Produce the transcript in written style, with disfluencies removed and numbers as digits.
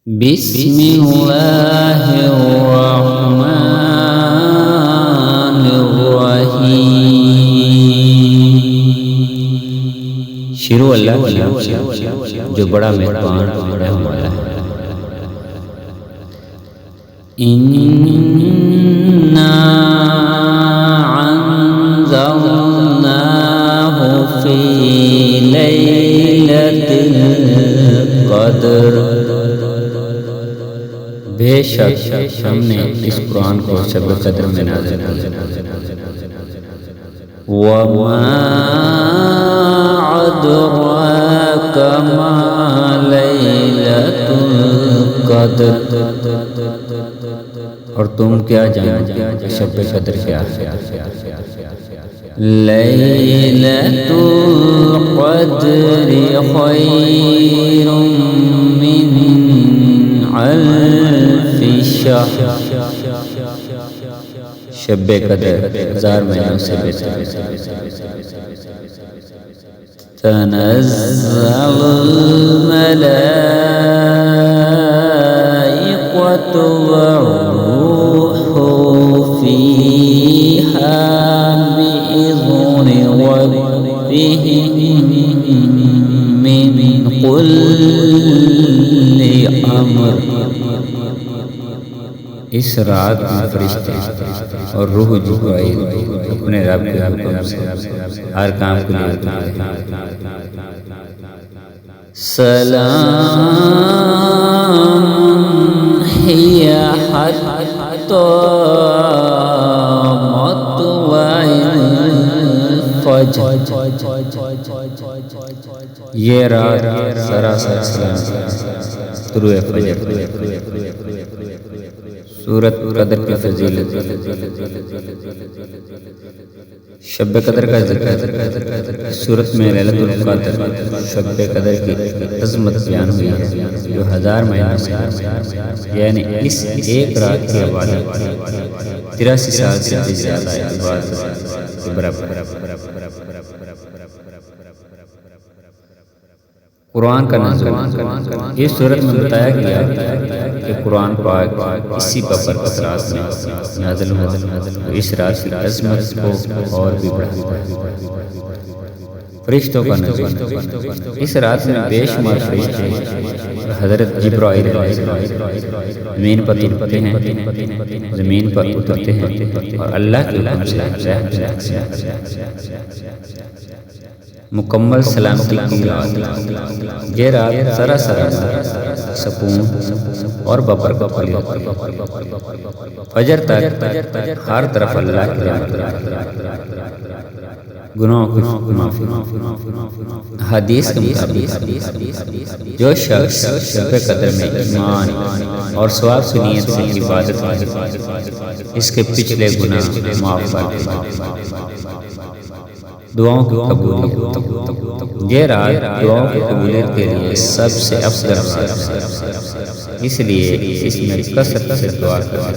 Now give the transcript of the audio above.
بسم اللہ الرحمن الرحیم۔ شروع اللہ کے نام سے جو بڑا مہربان رحم والا ہے۔ اِنَّا أَنزَلْنَاهُ فِي لَيْلَةِ الْقَدْرِ۔ بے شک ہم نے اس قرآن کو شب قدر میں نازل کیا۔ وَمَا أَدْرَاكَ مَا لَيْلَةُ الْقَدْرِ۔ اور تم کیا جانتے کہ شب قدر کیا ہے؟ لَيْلَةُ الْقَدْرِ خَيْرٌ مِّنْ أَلْفِ شَهْرٍ۔ شب قدر 1000 مہینوں سے بہتر ہے۔ تنزل الملائكة والروح فيها بإذن ربهم من كل أمر۔ اس رات میں فرشتے اور روح جبرائیل اپنے رب کے حکم سے ہر کام کو لیے اترتے ہیں۔ سلام ہی حتی مطلع الفجر۔ یہ رات سراسر سلام طلوع فجر۔ سورۃ قدر کی فضیلت۔ شب قدر کا ذکر سورت میں لیلۃ القدر شب قدر کی عظمت بیان ہوئی ہے جو 1000 مہینوں سے یعنی اس ایک رات کی عبادت 83 سال سے بھی زیادہ عبادت کے برابر۔ قرآن کا نزول۔ اس صورت میں بتایا گیا کہ قرآن پاک اسی بابرکت رات میں نازل ہوا۔ اس رات کی عظمت کو اور بھی بڑھاتا ہے۔ فرشتوں کا نزول۔ اس رات میں بے شمار فرشتے حضرت جبرائیل زمین پر اترتے ہیں اور اللہ کے حکم سے مکمل سلامتی کی رات۔ یہ رات سراسر سکون اور ببرکت والی ہوتی ہے۔ فجر تک ہر طرف اللہ کی رحمت، گناہوں کی معافی۔ حدیث کے مطابق جو شخص شب قدر میں ایمان اور ثواب کی نیت سے عبادت کرے اس کے پچھلے گناہ معاف کر دیتے ہیں۔ دعاؤں کی قبولیت۔ یہ رات دعاؤں کی قبولیت کے لیے سب سے افضل رات ہے، اس لیے اس میں کثرت سے دعا کریں۔